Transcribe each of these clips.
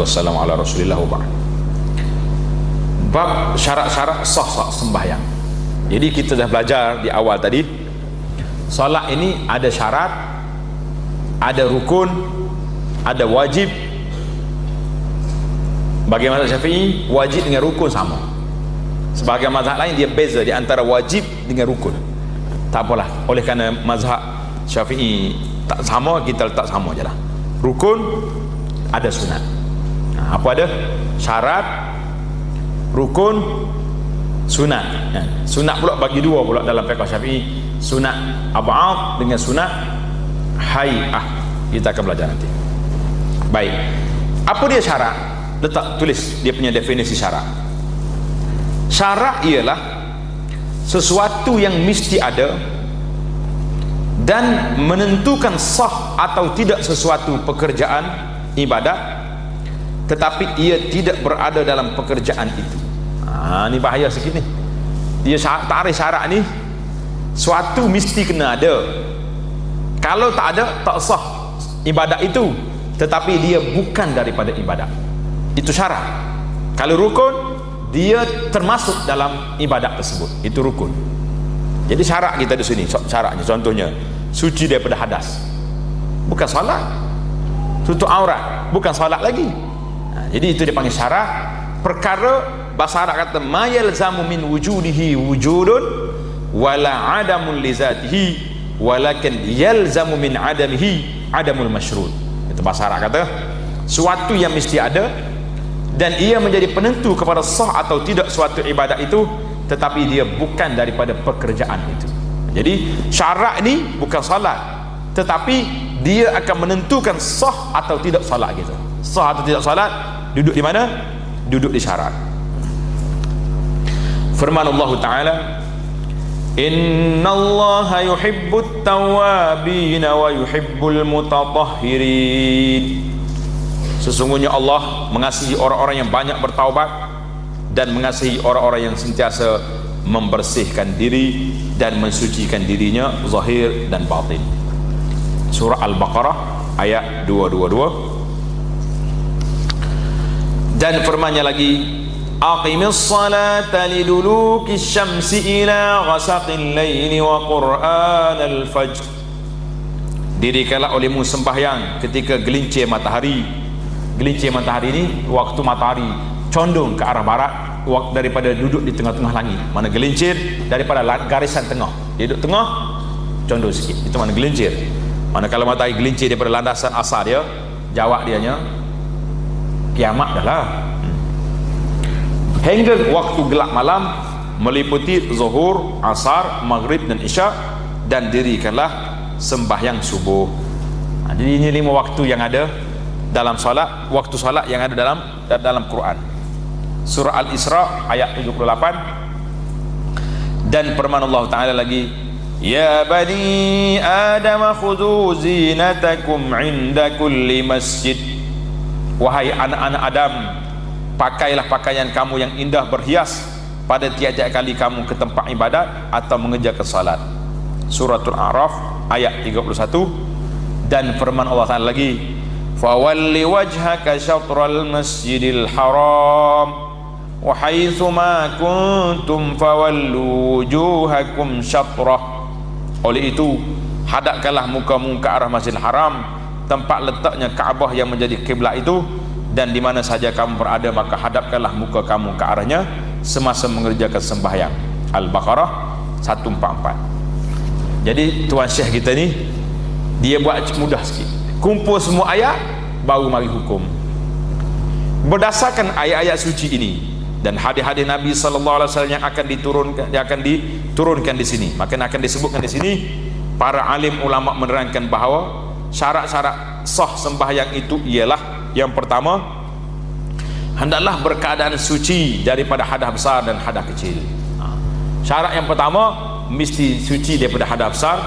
wassalatu wassalamu ala rasulillah wa ba'd. Bab syarat-syarat sah sembahyang. Jadi kita dah belajar di awal tadi, solat ini ada syarat, ada rukun, ada wajib. Bagi mazhab Syafi'i, wajib dengan rukun sama. Sebagai mazhab lain dia beza di antara wajib dengan rukun. Tak apalah, oleh kerana mazhab Syafi'i tak sama, kita letak sama je lah. Rukun ada sunat. Apa ada? Syarat, rukun, sunat. Sunat pula bagi dua pula dalam fiqh Syafi'i, sunat ab'ad dengan sunat hay'ah. Kita akan belajar nanti. Baik, apa dia syarat? Letak, tulis dia punya definisi syarat. Syarat ialah sesuatu yang mesti ada dan menentukan sah atau tidak sesuatu pekerjaan ibadat, tetapi ia tidak berada dalam pekerjaan itu. Ni bahaya sikit ni. Dia tarik syarat ni, suatu mesti kena ada. Kalau tak ada, tak sah ibadat itu, tetapi dia bukan daripada ibadat. Itu syarat. Kalau rukun, dia termasuk dalam ibadat tersebut. Itu rukun. Jadi syarat kita di sini, syaratnya contohnya suci daripada hadas, bukan solat. Tutup aurat, bukan solat lagi. Jadi itu dipanggil syarat. Perkara bahasa Arab kata ma yalzamu min wujudihi wujudun wala adamun li zatihi walakin yalzamu min adamihi adamul masyrud. Itu bahasa Arab kata suatu yang mesti ada dan ia menjadi penentu kepada sah atau tidak suatu ibadat itu, tetapi dia bukan daripada pekerjaan itu. Jadi syarat ni bukan salat, tetapi dia akan menentukan sah atau tidak salat gitu. Sah atau tidak salat duduk di mana? Duduk di syarat. Firman Allah Ta'ala, innallaha yuhibbut tawwabin wa yuhibbul mutatahhirin. Sesungguhnya Allah mengasihi orang-orang yang banyak bertaubat dan mengasihi orang-orang yang sentiasa membersihkan diri dan mensucikan dirinya zahir dan batin. Surah Al-Baqarah ayat 222. Dan firman-Nya lagi, aqimis salata liduluki syamsi ila ghasaqil laili wa qur'anal fajr. Dirikanlah olehmu sembahyang ketika gelincir matahari. Gelincir matahari ini waktu matahari condong ke arah barat daripada duduk di tengah-tengah langit. Mana gelincir daripada garisan tengah, dia duduk tengah, condong sikit, itu mana gelincir. Mana kalau matahari gelincir daripada landasan asal dia, jawab dianya kiamat dah lah. Hingga waktu gelap malam meliputi zuhur, asar, maghrib dan isya, dan dirikanlah sembahyang subuh. Jadi ini 5 waktu yang ada dalam salat, waktu salat yang ada dalam Quran. Surah Al-Isra ayat 78. Dan firman Allah Ta'ala lagi, ya bani Adam khudhu zinatakum inda kulli masjid. Wahai anak-anak Adam, pakailah pakaian kamu yang indah berhias pada tiap-tiap kali kamu ke tempat ibadat atau mengerjakan salat. Suratul A'raf ayat 31. Dan firman Allah Ta'ala lagi, fawalli wajhaka syatral masjidil haram wa haitsu ma kuntum fawallu wujuhakum syatrah. Oleh itu hadapkanlah mukamu ke arah Masjidil Haram, tempat letaknya Kaabah yang menjadi kiblat itu, dan di mana saja kamu berada maka hadapkanlah muka kamu ke arahnya semasa mengerjakan sembahyang. Al-Baqarah 144. Jadi tuan syekh kita ni dia buat mudah sikit, kumpul semua ayat baru mari hukum berdasarkan ayat-ayat suci ini dan hadis-hadis Nabi sallallahu alaihi wasallam yang akan diturunkan di sini. Maka akan disebutkan di sini, para alim ulama menerangkan bahawa syarat-syarat sah sembahyang itu ialah, yang pertama, hendaklah berkeadaan suci daripada hadas besar dan hadas kecil. Syarat yang pertama, mesti suci daripada hadas besar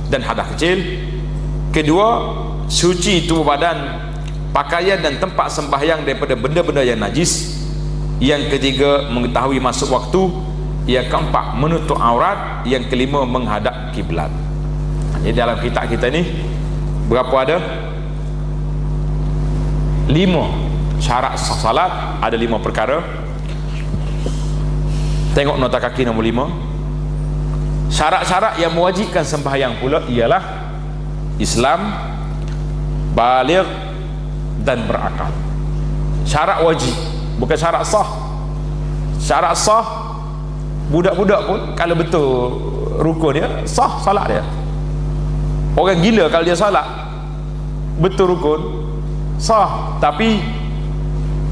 dan hadas kecil. Kedua, suci tubuh badan, pakaian dan tempat sembahyang daripada benda-benda yang najis. Yang ketiga, mengetahui masuk waktu. Yang keempat, menutup aurat. Yang kelima, menghadap kiblat. Jadi dalam kitab kita ni berapa ada? 5 Syarat sah salat ada 5 perkara. Tengok nota kaki nombor 5. Syarat-syarat yang mewajibkan sembahyang pula ialah Islam, baligh dan berakal. Syarat wajib, bukan syarat sah. Syarat sah, budak-budak pun kalau betul rukun dia, sah salat dia. Orang gila kalau dia salat betul rukun, sah, tapi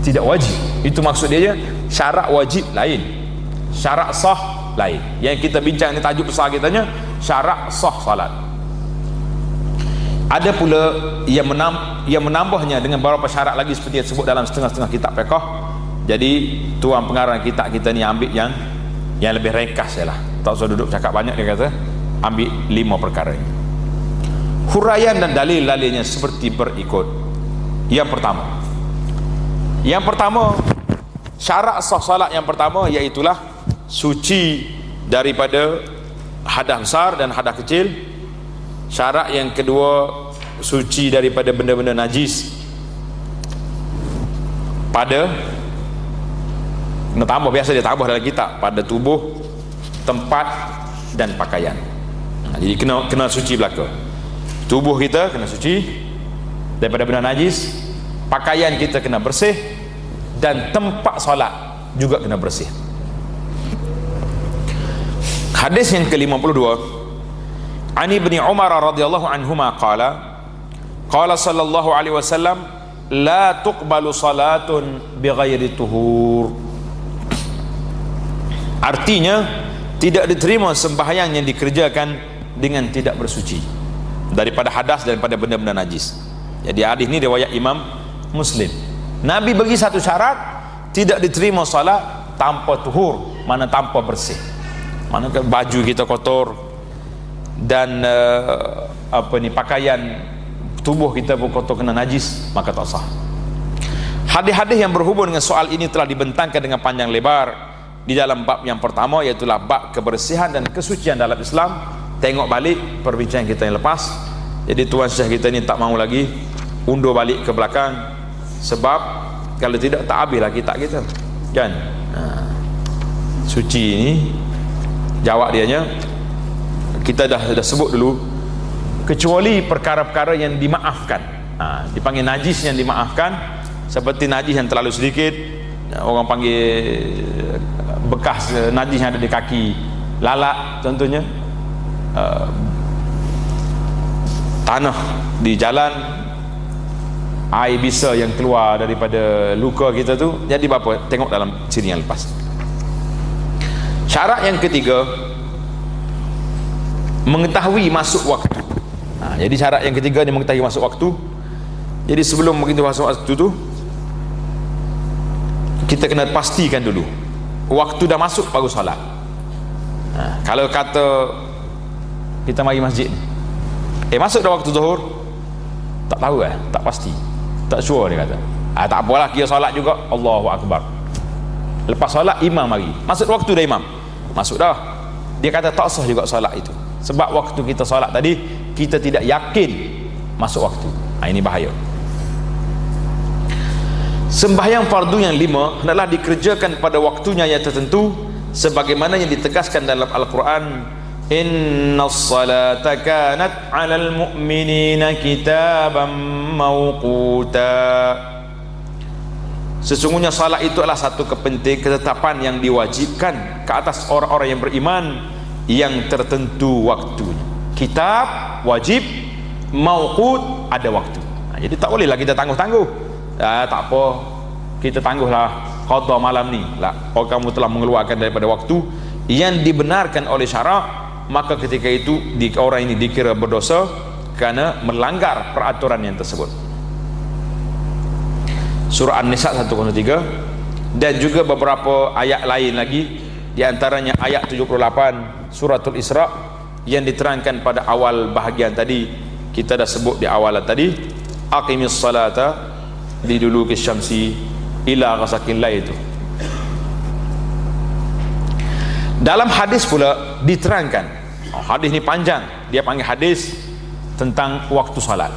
tidak wajib. Itu maksud dia, syarat wajib lain, syarat sah lain. Yang kita bincang ni tajuk besar kitanya syarat sah salat. Ada pula yang menambahnya dengan beberapa syarat lagi seperti yang disebut dalam setengah-setengah kitab fiqh. Jadi tuan pengarang kitab kita ni ambil yang lebih ringkas je lah, tak usah duduk cakap banyak. Dia kata ambil 5 perkara ini. Huraian dan dalil-dalilnya seperti berikut. Yang pertama, syarat sah salat yang pertama iaitulah suci daripada hadas besar dan hadas kecil. Syarat yang kedua, suci daripada benda-benda najis pada, nak tambah, biasa dia tambah dalam kitab, pada tubuh, tempat dan pakaian. Jadi kena suci belaka. Tubuh kita kena suci daripada benda najis, pakaian kita kena bersih, dan tempat solat juga kena bersih. Hadis yang ke-52, Ani bin Umar radhiyallahu anhuma qala sallallahu alaihi wasallam, la tuqbalu salatun bighairi tuhur. Artinya tidak diterima sembahyang yang dikerjakan dengan tidak bersuci daripada hadas, daripada benda-benda najis. Jadi hadis ni riwayat Imam Muslim. Nabi bagi satu syarat, tidak diterima salat tanpa tuhur, mana tanpa bersih. Mana baju kita kotor dan pakaian tubuh kita pun kotor, kena najis, maka tak sah. Hadis-hadis yang berhubung dengan soal ini telah dibentangkan dengan panjang lebar di dalam bab yang pertama, iaitu bab kebersihan dan kesucian dalam Islam. Tengok balik perbincangan kita yang lepas. Jadi tuan syekh kita ni tak mahu lagi undur balik ke belakang, sebab kalau tidak tak habislah kitab kita kan. Suci ni jawab dianya kita dah sebut dulu, kecuali perkara-perkara yang dimaafkan. Dipanggil najis yang dimaafkan, seperti najis yang terlalu sedikit, orang panggil bekas najis yang ada di kaki lalat contohnya, tanah di jalan, air bisa yang keluar daripada luka kita tu. Jadi apa? Tengok dalam sini yang lepas. Syarat yang ketiga, mengetahui masuk waktu. Jadi syarat yang ketiga ni mengetahui masuk waktu. Jadi sebelum mengetahui masuk waktu tu, kita kena pastikan dulu waktu dah masuk baru solat. Kalau kata kita mari masjid, masuk dah waktu zuhur, tak tahu tak pasti, tak sure, dia kata tak apalah, kira solat juga, Allahu Akbar. Lepas solat imam mari, masuk waktu dah imam, masuk dah, dia kata tak sah juga solat itu, sebab waktu kita solat tadi kita tidak yakin masuk waktu. Ini bahaya. Sembahyang fardu yang 5 hendaklah dikerjakan pada waktunya yang tertentu, sebagaimana yang ditegaskan dalam Al-Quran, innas salata kanat 'alal mu'minina kitaban mawquta. Sesungguhnya salat itu adalah satu ketetapan yang diwajibkan ke atas orang-orang yang beriman, yang tertentu waktunya. Kitab wajib, mauqut ada waktu. Jadi tak bolehlah kita tangguh-tangguh. Tak apa, kita tangguhlah qada malam ni lah. Kalau kamu telah mengeluarkan daripada waktu yang dibenarkan oleh syarak, maka ketika itu orang ini dikira berdosa kerana melanggar peraturan yang tersebut. Surah An-Nisa 103 dan juga beberapa ayat lain lagi, di antaranya ayat 78 Suratul Isra yang diterangkan pada awal bahagian tadi. Kita dah sebut di awalan tadi, aqimis salata liduluki syamsi ila ghasaqil lail itu. Dalam hadis pula diterangkan, hadis ni panjang, dia panggil hadis tentang waktu salat.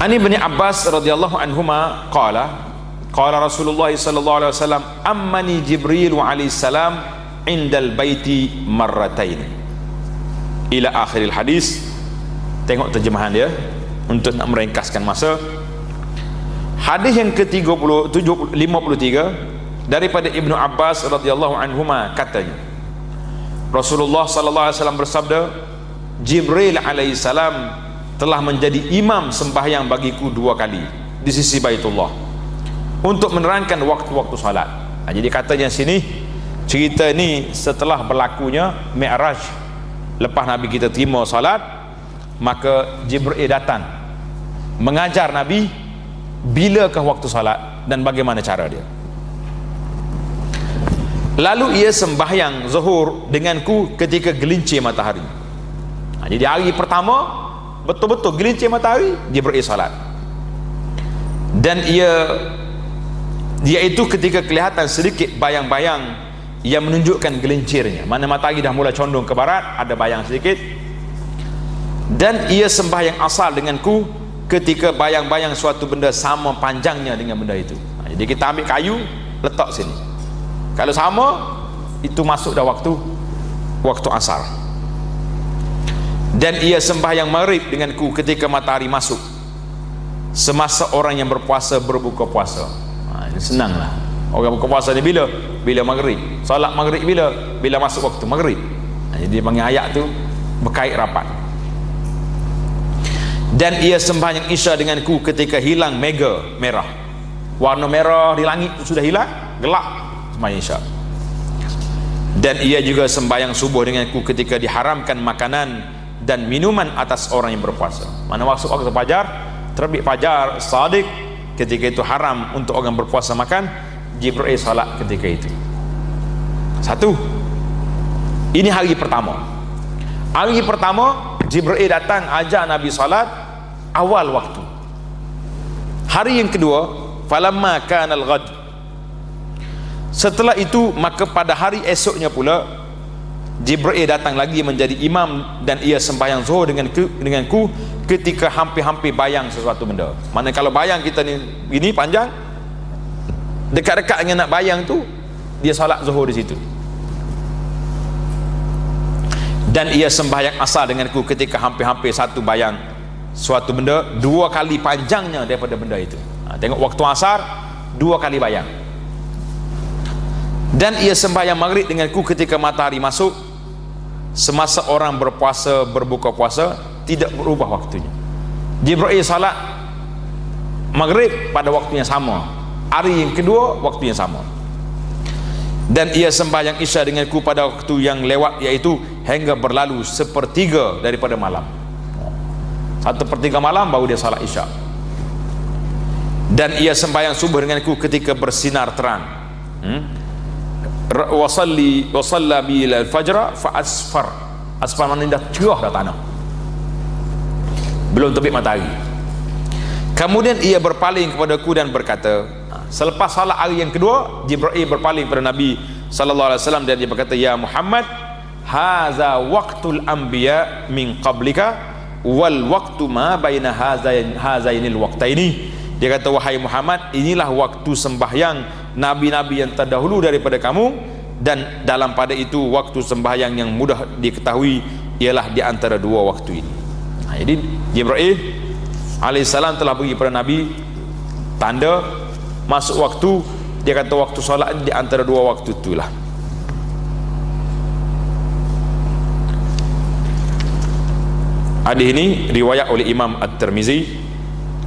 Ani bin Abbas radhiyallahu anhuma qala qala Rasulullah sallallahu alaihi wasallam ammani Jibril alaihi salam indal baiti marratain ila akhiril hadis. Tengok terjemahan dia untuk nak meringkaskan masa. Hadis yang ke-53 daripada Ibnu Abbas radhiyallahu anhuma katanya, Rasulullah sallallahu alaihi wasallam bersabda, Jibril alaihi salam telah menjadi imam sembahyang bagiku 2 kali di sisi Baitullah untuk menerangkan waktu-waktu salat. Jadi katanya sini cerita ni setelah berlakunya Mi'raj, lepas Nabi kita terima salat, maka Jibril datang mengajar Nabi bilakah waktu salat dan bagaimana cara dia. Lalu ia sembahyang zuhur denganku ketika gelincir matahari. Jadi hari pertama betul-betul gelincir matahari, Jibril salat. Dan iaitu ketika kelihatan sedikit bayang-bayang yang menunjukkan gelincirnya, mana matahari dah mula condong ke barat, ada bayang sedikit. Dan ia sembahyang asar denganku ketika bayang-bayang suatu benda sama panjangnya dengan benda itu. Jadi kita ambil kayu, letak sini, kalau sama itu masuk dah waktu asar. Dan ia sembahyang maghrib denganku ketika matahari masuk, semasa orang yang berpuasa berbuka puasa. Ini senanglah, orang berbuka puasa ni bila maghrib, solat maghrib bila masuk waktu maghrib. Jadi dia panggil ayat tu berkait rapat. Dan ia sembahyang isya denganku ketika hilang mega merah, warna merah di langit itu sudah hilang, gelap, sembahyang isya. Dan ia juga sembahyang subuh denganku ketika diharamkan makanan dan minuman atas orang yang berpuasa. Mana masuk waktu fajar, terbit fajar sadiq, ketika itu haram untuk orang berpuasa makan. Jibril salat ketika itu. Satu, ini hari pertama. Hari pertama Jibril datang ajar Nabi salat awal waktu. Hari yang kedua, falamma kana al-ghad, setelah itu maka pada hari esoknya pula Jibril datang lagi menjadi imam dan ia sembahyang zuhur denganku ketika hampir-hampir bayang sesuatu benda. Mana kalau bayang kita ni ini panjang, dekat-dekat dengan nak bayang tu, dia salat zuhur di situ. Dan ia sembahyang asar denganku ketika hampir-hampir satu bayang suatu benda 2 kali panjangnya daripada benda itu. Tengok waktu asar 2 kali bayang. Dan ia sembahyang maghrib denganku ketika matahari masuk, semasa orang berpuasa berbuka puasa, tidak berubah waktunya. Jibril salat maghrib pada waktu yang sama, hari yang kedua waktu yang sama. Dan ia sembahyang isya denganku pada waktu yang lewat, iaitu hingga berlalu 1/3 daripada malam. 1/3 malam baru dia salat isya. Dan ia sembahyang subuh denganku ketika bersinar terang. Wasalla bil fajr fa asfar. Asfar maknanya dah cerah dah tanah, belum terbit matahari. Kemudian ia berpaling kepadaku dan berkata, selepas salat hari yang kedua, Jibril berpaling kepada Nabi sallallahu alaihi wasallam dan dia berkata, ya Muhammad, haza waqtul anbiya min qablika wal waqtu ma baina hazainil waqtaini. Dia kata, wahai Muhammad, inilah waktu sembahyang nabi-nabi yang terdahulu daripada kamu, dan dalam pada itu waktu sembahyang yang mudah diketahui ialah di antara 2 waktu ini. Jadi Jibril alaihissalam telah bagi kepada Nabi tanda masuk waktu. Dia kata waktu solat di antara 2 waktu itulah. Hadis ini riwayat oleh Imam At-Tirmizi,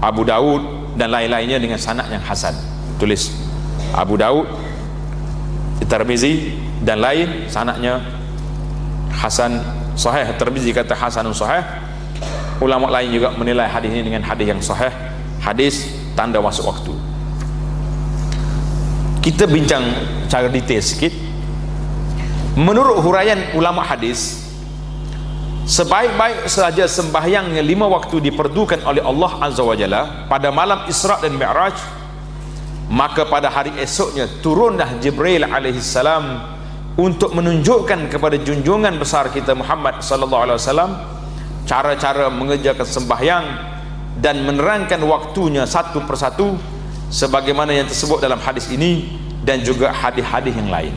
Abu Daud dan lain-lainnya dengan sanad yang hasan. Tulis Abu Daud, Tirmizi dan lain, sanadnya hasan sahih. Tirmizi kata hasanun sahih. Ulama lain juga menilai hadis ini dengan hadis yang sahih, hadis tanda masuk waktu. Kita bincang cara detail sikit. Menurut huraian ulama hadis, sebaik-baik sahaja sembahyang yang 5 waktu diperdukan oleh Allah Azza wa Jalla pada malam Isra dan Mi'raj, maka pada hari esoknya turunlah Jibril alaihissalam untuk menunjukkan kepada junjungan besar kita Muhammad sallallahu alaihi wasallam cara-cara mengerjakan sembahyang dan menerangkan waktunya satu persatu sebagaimana yang tersebut dalam hadis ini dan juga hadis-hadis yang lain.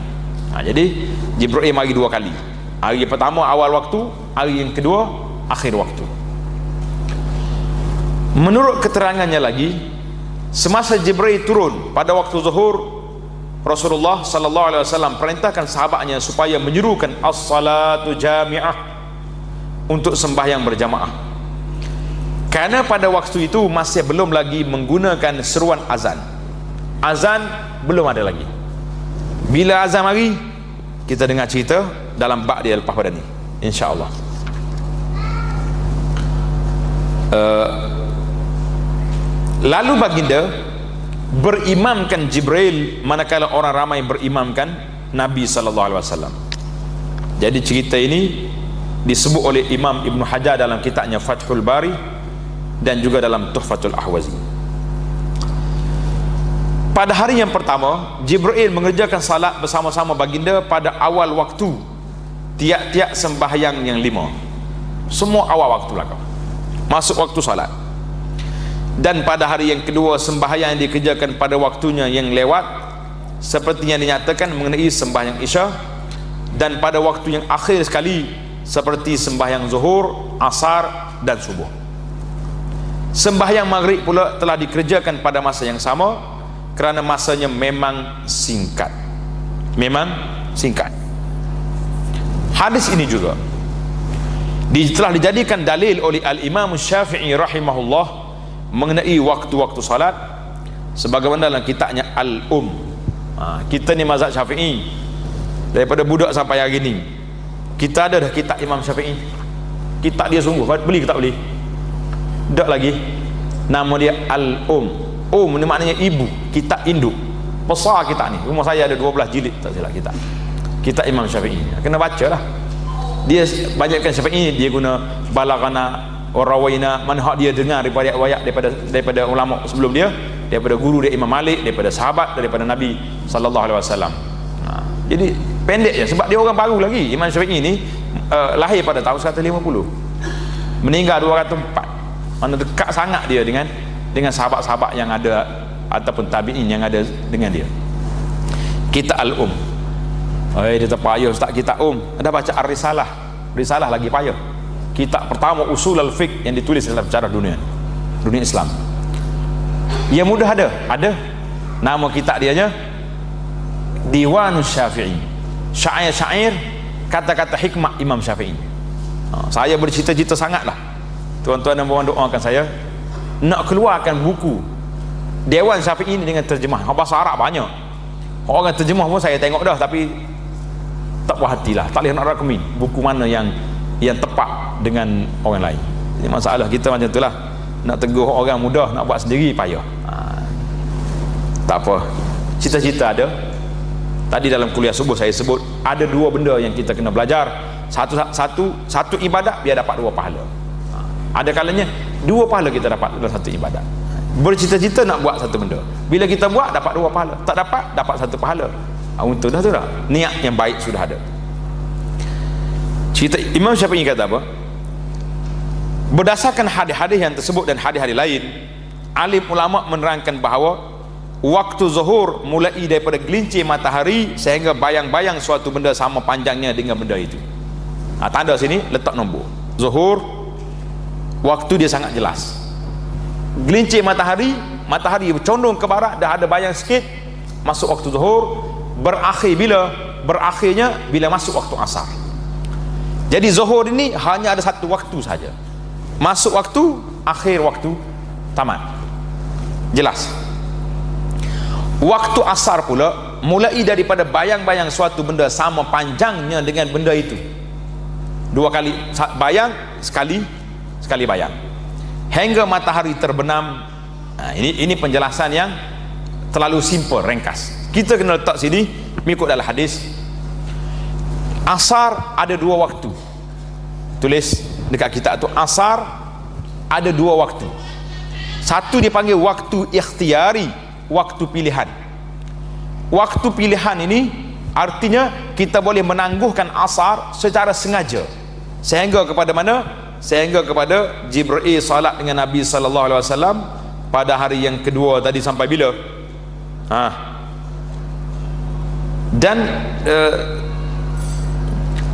Jadi Jibril mari dua kali. Hari pertama awal waktu, hari yang kedua akhir waktu. Menurut keterangannya lagi, semasa Jibril turun pada waktu zuhur, Rasulullah sallallahu alaihi wasallam perintahkan sahabatnya supaya menyuruhkan as-salatu jami'ah, untuk sembahyang berjamaah. Karena pada waktu itu masih belum lagi menggunakan seruan azan. Azan belum ada lagi. Bila azan mari, kita dengar cerita dalam bab dia lepas pada ni, insya-Allah. Lalu baginda berimamkan Jibril manakala orang ramai berimamkan Nabi sallallahu alaihi wasallam. Jadi cerita ini disebut oleh Imam Ibn Hajar dalam kitabnya Fathul Bari dan juga dalam Tuhfatul Ahwazi. Pada hari yang pertama, Jibril mengerjakan salat bersama-sama baginda pada awal waktu tiap-tiap sembahyang yang 5. Semua awal waktu belakang, masuk waktu salat. Dan pada hari yang kedua, sembahyang yang dikerjakan pada waktunya yang lewat seperti yang dinyatakan mengenai sembahyang Isya. Dan pada waktu yang akhir sekali seperti sembahyang zuhur, asar dan subuh. Sembahyang maghrib pula telah dikerjakan pada masa yang sama kerana masanya memang singkat. Memang singkat. Hadis ini juga telah dijadikan dalil oleh Al-Imam Syafi'i rahimahullah mengenai waktu-waktu salat sebagaimana dalam kitabnya Kita ni mazhab Syafi'i daripada budak sampai hari ni. Kita ada dah kitab Imam Syafi'i. Kitab dia sungguh, beli ke tak beli? Tak lagi. Nama dia ni maknanya ibu, kitab induk. Besar kitab ni. Rumah saya ada 12 jilid tak silap kitab. Kitab Imam Syafi'i. Kena baca lah. Dia banyakkan Syafi'i, dia guna balaghana warawaina, manhaj dia dengar daripada riwayat daripada ulama sebelum dia, daripada guru dia Imam Malik, daripada sahabat, daripada Nabi sallallahu alaihi wasallam. Jadi pendek je sebab dia orang baru lagi. Imam Syafi'i ni lahir pada tahun 150, meninggal 204. Mana dekat sangat dia dengan sahabat-sahabat yang ada ataupun tabi'in yang ada dengan dia. Kitab dia terpayah ustaz kitab Ada baca Ar-Risalah. Risalah lagi payah. Kitab pertama usul al-fiqh yang ditulis dalam sejarah dunia Islam. Yang mudah ada. Nama kitab dianya Diwanus Syafi'i. Syair-syair, kata-kata hikmah Imam Syafi'i. Saya bercita-cita sangatlah, tuan-tuan dan puan doakan saya nak keluarkan buku Dewan Syafi'i ini dengan terjemah bahasa Arab banyak. Orang terjemah pun saya tengok dah, tapi tak puas hatilah, tak boleh nak rekomen buku mana yang tepat dengan orang lain. Ini masalah kita macam itulah. Nak tegur orang mudah, nak buat sendiri payah. Tak apa, cita-cita ada. Tadi dalam kuliah subuh saya sebut ada dua benda yang kita kena belajar. Satu ibadat biar dapat dua pahala. Ada kalanya dua pahala kita dapat dalam satu ibadat. Bercita-cita nak buat satu benda, bila kita buat dapat dua pahala, tak dapat satu pahala. Untuk dah tu dah niat yang baik sudah ada. Cerita Imam Syafi'i kata apa? Berdasarkan hadis-hadis yang tersebut dan hadis-hadis lain, alim ulama menerangkan bahawa waktu zuhur mulai daripada gelincir matahari sehingga bayang-bayang suatu benda sama panjangnya dengan benda itu. Tanda sini letak nombor. Zuhur waktu dia sangat jelas. Gelincir matahari condong ke barat, dah ada bayang sikit, masuk waktu zuhur. Berakhirnya bila masuk waktu asar. Jadi zuhur ini hanya ada satu waktu saja. Masuk waktu, akhir waktu, tamat. Jelas. Waktu asar pula mulai daripada bayang-bayang suatu benda sama panjangnya dengan benda itu. Dua kali bayang, sekali bayang, hingga matahari terbenam. Ini penjelasan yang terlalu simple, ringkas. Kita kena letak sini mengikut dalam hadis. Asar ada dua waktu. Tulis dekat kitab tu, asar ada dua waktu. Satu dipanggil waktu ikhtiari, waktu pilihan. Waktu pilihan ini artinya kita boleh menangguhkan asar secara sengaja sehingga kepada mana sehingga kepada Jibril salat dengan Nabi sallallahu alaihi wasallam pada hari yang kedua tadi sampai bila? Dan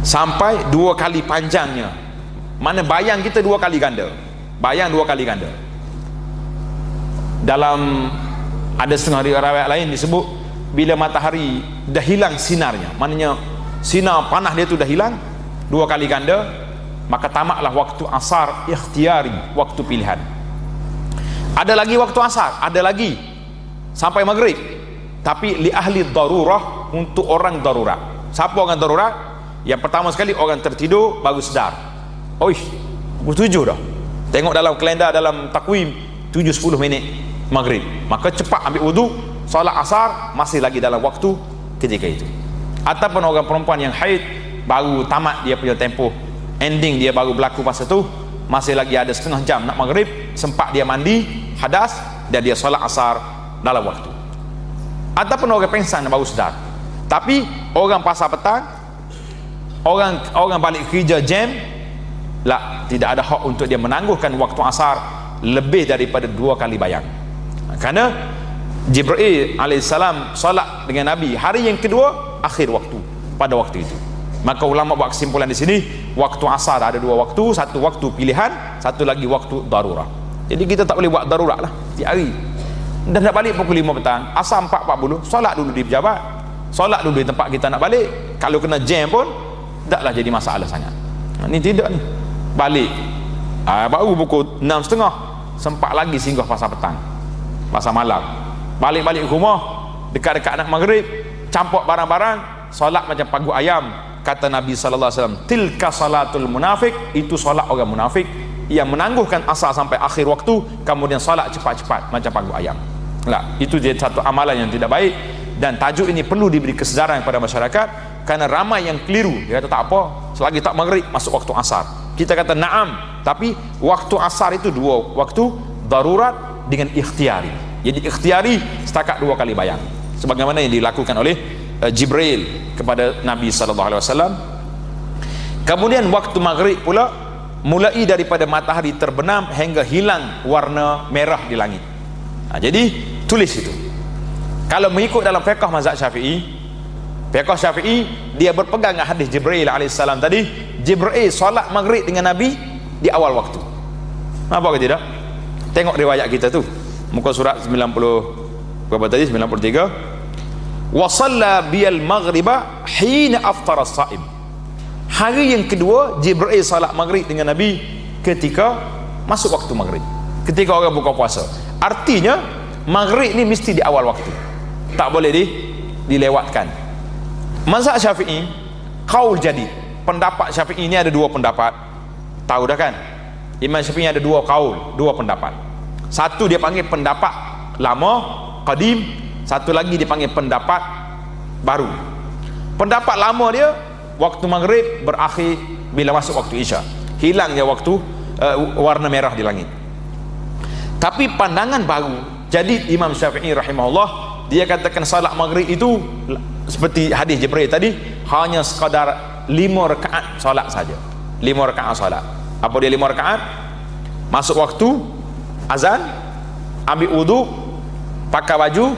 sampai 2 kali panjangnya. Mana bayang kita 2 kali ganda. Bayang 2 kali ganda. Dalam ada setengah riwayat lain disebut bila matahari dah hilang sinarnya, maknanya sinar panah dia tu dah hilang 2 kali ganda, maka tamatlah waktu asar ikhtiari, waktu pilihan. Ada lagi waktu asar, ada lagi sampai maghrib, tapi li ahli darurah, untuk orang darurat. Siapa orang darurat? Yang pertama sekali orang tertidur baru sedar, oi pukul 7 dah, tengok dalam kalender, dalam takwim 7.10 minit maghrib, maka cepat ambil wudu, solat asar, masih lagi dalam waktu ketika itu. Ataupun orang perempuan yang haid, baru tamat dia punya tempoh, ending dia baru berlaku masa tu, masih lagi ada setengah jam nak maghrib, sempat dia mandi hadas dan dia solat asar dalam waktu. Ataupun orang pengsan baru sedar. Tapi orang pasar petang, orang balik kerja jam, lah, tidak ada hak untuk dia menangguhkan waktu asar lebih daripada 2 kali bayang. Kerana Jibril alaihissalam solat dengan Nabi hari yang kedua akhir waktu, pada waktu itu. Maka ulama buat kesimpulan di sini, waktu asar ada 2 waktu, satu waktu pilihan, satu lagi waktu darurah. Jadi kita tak boleh buat darurat lah tiap hari. Dan nak balik pukul 5 petang, asar 4.40, solat dulu di pejabat, solat dulu di tempat kita nak balik. Kalau kena jam pun taklah jadi masalah sangat. Ni tidak ni, balik baru pukul 6.30, sempat lagi singgah pasar petang, pasar malam, balik-balik rumah dekat-dekat nak maghrib, campur barang-barang, solat macam pagu ayam. Kata Nabi sallallahu alaihi wasallam, tilka salatul munafik, itu solat orang munafik yang menangguhkan asar sampai akhir waktu, kemudian solat cepat-cepat macam pagu ayam. Lah, itu dia satu amalan yang tidak baik, dan tajuk ini perlu diberi kesedaran kepada masyarakat, kerana ramai yang keliru. Dia kata tak apa, selagi tak maghrib masuk waktu asar. Kita kata na'am, tapi waktu asar itu 2 waktu, darurat dengan ikhtiari. Jadi ikhtiari setakat 2 kali bayang, sebagaimana yang dilakukan oleh Jibril kepada Nabi sallallahu alaihi wasallam. Kemudian waktu maghrib pula mulai daripada matahari terbenam hingga hilang warna merah di langit. Jadi tulis itu. Kalau mengikut dalam fiqh mazhab Syafi'i, dia berpegang dengan hadis Jibril alaihissalam tadi. Jibril solat maghrib dengan Nabi di awal waktu. Apa ke tidak? Tengok riwayat kita tu, muka surat 90 berapa tadi, 93. Wa shalla biyal maghriba hina aftara as-saim. Hari yang kedua Jibril salat maghrib dengan Nabi ketika masuk waktu maghrib, ketika orang buka puasa. Artinya maghrib ni mesti di awal waktu, tak boleh dilewatkan. Mazhab Syafi'i qaul jadi, pendapat Syafi'i ini ada 2 pendapat. Tahu dah kan, Imam Syafi'i ada 2 qaul, 2 pendapat. Satu dia panggil pendapat lama, qadim, satu lagi dipanggil pendapat baru. Pendapat lama dia, waktu maghrib berakhir bila masuk waktu isya, hilangnya waktu warna merah di langit. Tapi pandangan baru, jadi Imam Syafi'i rahimahullah, dia katakan salat maghrib itu seperti hadis Jibril tadi, hanya sekadar 5 rakaat salat saja. 5 rakaat salat. Apa dia 5 rakaat? Masuk waktu azan, ambil wudu, pakai baju,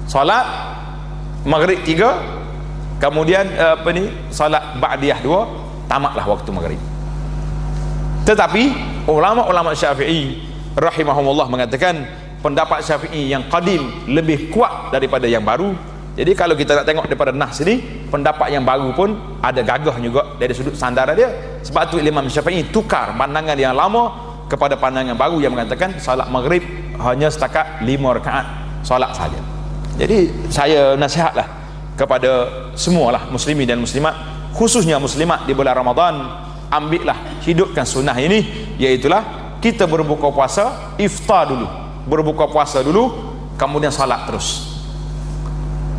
salat maghrib 3, kemudian salat ba'diyah 2, tamatlah waktu maghrib. Tetapi ulama-ulama Syafi'i rahimahumullah mengatakan pendapat Syafi'i yang qadim lebih kuat daripada yang baru. Jadi kalau kita nak tengok daripada nas ini, pendapat yang baru pun ada gagah juga dari sudut sandaran dia. Sebab tu Imam Syafi'i tukar pandangan yang lama kepada pandangan baru yang mengatakan salat maghrib hanya setakat 5 rakaat salat saja. Jadi saya nasihatlah kepada semualah muslimin dan muslimat, khususnya muslimat di bulan Ramadan, ambillah, hidupkan sunnah ini, iaitulah kita berbuka puasa, iftar dulu, berbuka puasa dulu, kemudian salat terus.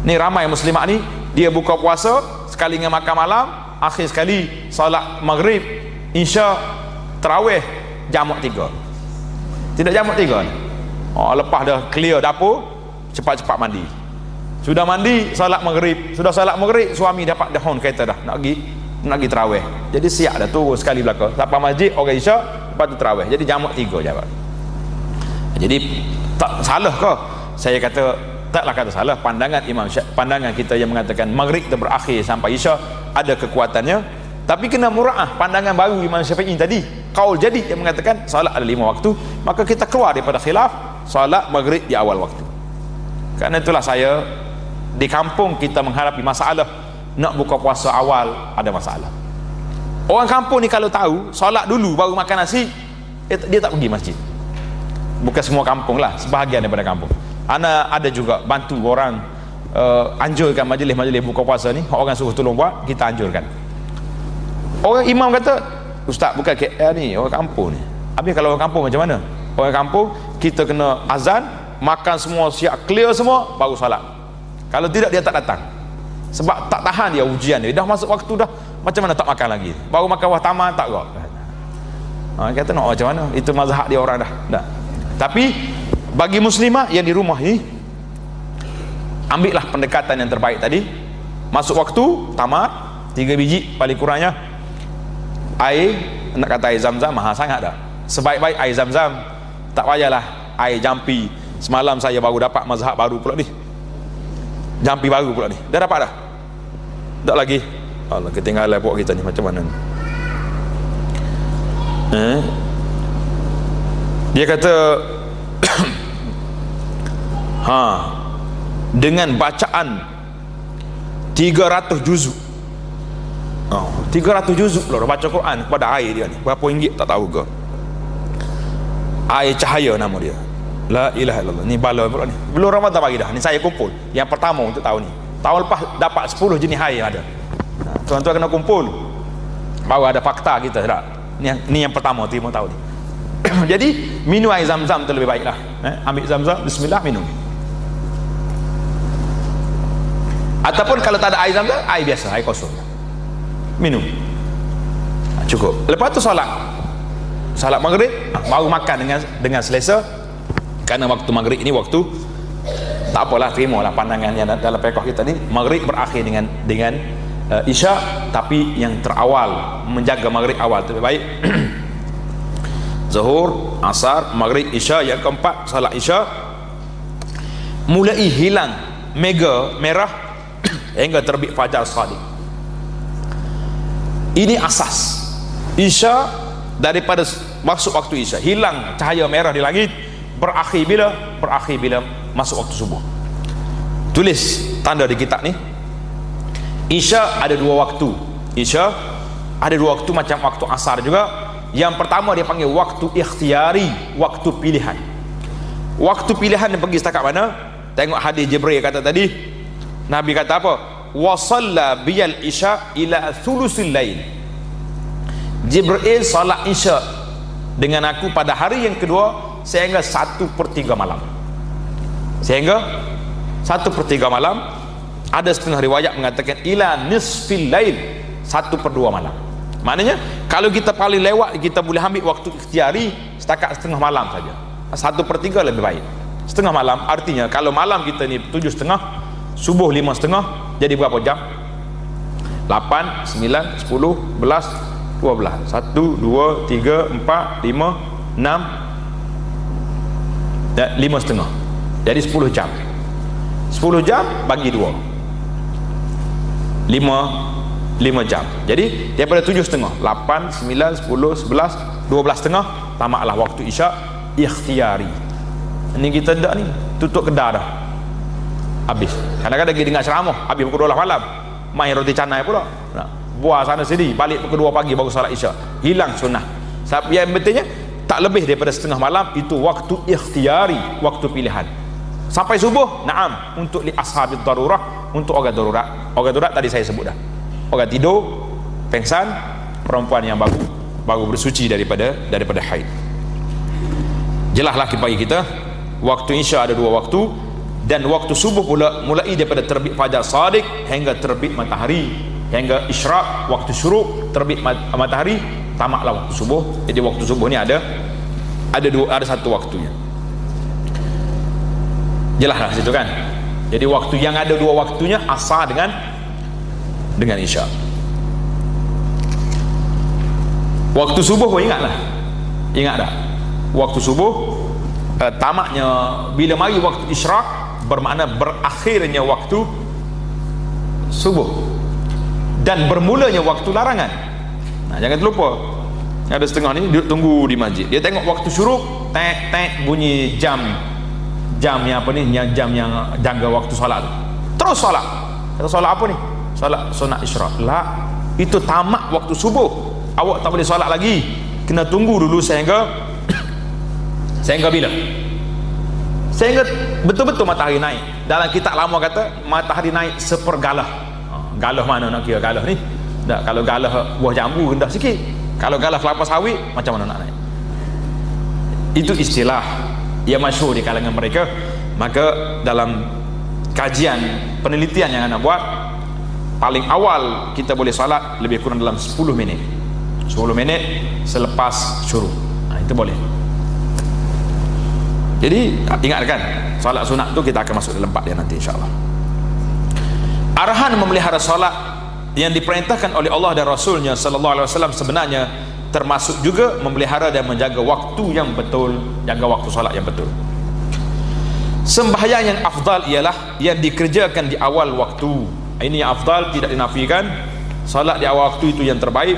Ni ramai muslimat ni, dia buka puasa sekali dengan makan malam, akhir sekali salat maghrib, isya, tarawih jamak 3. Tidak jamak 3 ni. Lepas dah clear dapur, cepat-cepat mandi. Sudah mandi, salat maghrib. Sudah salat maghrib, suami dapat dahon kereta dah nak pergi nak pergi tarawih. Jadi siap dah turun sekali belakang. Sampai masjid orang isyak, lepas tu tarawih. Jadi jamak 3 je. Jadi tak salah ke? Saya kata taklah kata salah. Pandangan kita yang mengatakan maghrib kita berakhir sampai isyak ada kekuatannya. Tapi kena mura'ah pandangan baru Imam Syafi'i tadi. Qaul jadi yang mengatakan solat ada 5 waktu, maka kita keluar daripada khilaf solat maghrib di awal waktu. Karena itulah saya di kampung kita menghadapi masalah nak buka puasa awal ada masalah. Orang kampung ni kalau tahu solat dulu baru makan nasi, dia tak pergi masjid. Bukan semua kampung lah, sebahagian daripada kampung. Ana ada juga bantu orang anjurkan majlis-majlis buka puasa ni, orang suruh tolong buat, kita anjurkan. Orang imam kata, ustaz bukan KL ni, orang kampung ni. Habis kalau orang kampung macam mana? Orang kampung kita kena azan, makan semua siap clear semua baru solat. Kalau tidak dia tak datang. Sebab tak tahan dia ujian dia. Dah masuk waktu dah, macam mana tak makan lagi? Baru makan wah taman tak kok. Kata nak macam mana? Itu mazhab dia orang dah. Tapi bagi muslimah yang di rumah ni, ambillah pendekatan yang terbaik tadi. Masuk waktu tamat 3 biji paling kurangnya. Air, nak kata air zam-zam mahal sangat dah. Sebaik-baik air zam-zam, tak payahlah air jampi. Semalam saya baru dapat mazhab baru pula ni, jampi baru pula ni. Dah dapat dah? Tak lagi? Allah, ketinggalan buat kita ni macam mana ni? Dia kata dengan bacaan 300 juzuk. 300 juzuk lah baca Quran kepada air dia ni. Berapa ringgit tak tahu ke? Air cahaya nama dia. La ilaha illallah. Ni bala pula ni. Belum Ramadan bagi dah. Ni saya kumpul. Yang pertama untuk tahun ni. Tahun lepas dapat 10 jenis air ada. Tuan-tuan kena kumpul. Baru ada fakta kita tak? Ni yang pertama terima tahun ni. Jadi minum air zam-zam tu lebih baik lah. Ambil zam-zam, bismillah, minum. Ataupun kalau tak ada air zam-zam, air biasa, air kosong. Minum. Cukup. Lepas tu solat maghrib, baru makan dengan selesa. Kerana waktu maghrib ini waktu tak apalah, terimalah pandangan yang dalam fiqh kita ni, maghrib berakhir dengan isyak, tapi yang terawal menjaga maghrib awal tu lebih baik. Zuhur, asar, maghrib, isyak. Yang keempat solat isyak mulai hilang merah hingga terbit fajar shadiq. Ini asas isyak. Daripada masuk waktu isyak hilang cahaya merah di langit, berakhir bila masuk waktu subuh. Tulis tanda di kitab ni, isyak ada 2 waktu. Isyak ada 2 waktu macam waktu asar juga. Yang pertama dia panggil waktu ikhtiyari, waktu pilihan. Waktu pilihan dia pergi setakat mana? Tengok hadis Jibril kata tadi, Nabi kata apa? Wasalla biyal isya ila thulusil lail. Jibril salat isya dengan aku pada hari yang kedua sehingga 1/3 malam. Sehingga 1/3 malam. Ada setengah riwayat mengatakan ila nisfil lail, 1/2 malam. Maknanya kalau kita paling lewat, kita boleh ambil waktu ikhtiari setakat setengah malam saja. 1/3 lebih baik. Setengah malam artinya kalau malam kita ni 7:30, subuh 5:30, jadi berapa jam? 8, 9, 10, 11, 12, 1, 2, 3, 4, 5, 6, 5:30. Jadi 10 jam. 10 jam bagi 2, 5 jam. Jadi daripada 7:30, 8, 9, 10, 11, 12:30, tamatlah waktu isyak ikhtiyari. Ini kita dah ni tutup kedai dah, habis. Kadang-kadang pergi dengar ceramah habis pukul 12 malam, main roti canai pula, buah sana sini, balik pukul 2 pagi baru salat isyak. Hilang sunnah. Sebab yang betulnya tak lebih daripada setengah malam, itu waktu ikhtiyari, waktu pilihan. Sampai subuh, naam, untuk li ashabid darurah, untuk orang darurat. Orang darurat tadi saya sebut dah. Orang tidur, pengsan, perempuan yang baru bersuci daripada haid. Jelaslah bagi kita, waktu isyak ada 2 waktu, dan waktu subuh pula mulai daripada terbit fajar shadiq hingga terbit matahari, hingga isyraq, waktu syuruk, terbit matahari, tamatlah waktu subuh. Jadi waktu subuh ni ada satu waktunya. Jelaslah situ kan. Jadi waktu yang ada 2 waktunya asar dengan isyak. Waktu subuh kau ingatlah, ingat tak? Waktu subuh tamaknya bila mari waktu isyraq, bermakna berakhirnya waktu subuh dan bermulanya waktu larangan. Nah, jangan terlupa, ada setengah ni duduk tunggu di masjid, dia tengok waktu syuruk, tek bunyi jam yang apa ni, jam yang jangka waktu solat tu, terus solat. Kata solat apa ni? Solat sunat isyraq. Lah, itu tamat waktu subuh, awak tak boleh solat lagi, kena tunggu dulu sehingga bila? Sehingga betul-betul matahari naik. Dalam kitab lama kata matahari naik sepergalah. Galah mana nak kira galah ni? Tak, kalau galah buah jambu rendah sikit, kalau galah kelapa sawit macam mana nak naik? Itu istilah yang masyhur di kalangan mereka. Maka dalam kajian penelitian yang anda buat, paling awal kita boleh salat lebih kurang dalam 10 minit selepas syuruk. Itu boleh. Jadi ingatkan, salat sunat tu kita akan masuk dalam bab dia nanti insyaAllah. Arahan memelihara salat yang diperintahkan oleh Allah dan Rasulnya sallallahu alaihi wasallam sebenarnya termasuk juga memelihara dan menjaga waktu yang betul, jaga waktu salat yang betul. Sembahyang yang afdal ialah yang dikerjakan di awal waktu. Ini yang afdal, tidak dinafikan. Salat di awal waktu itu yang terbaik,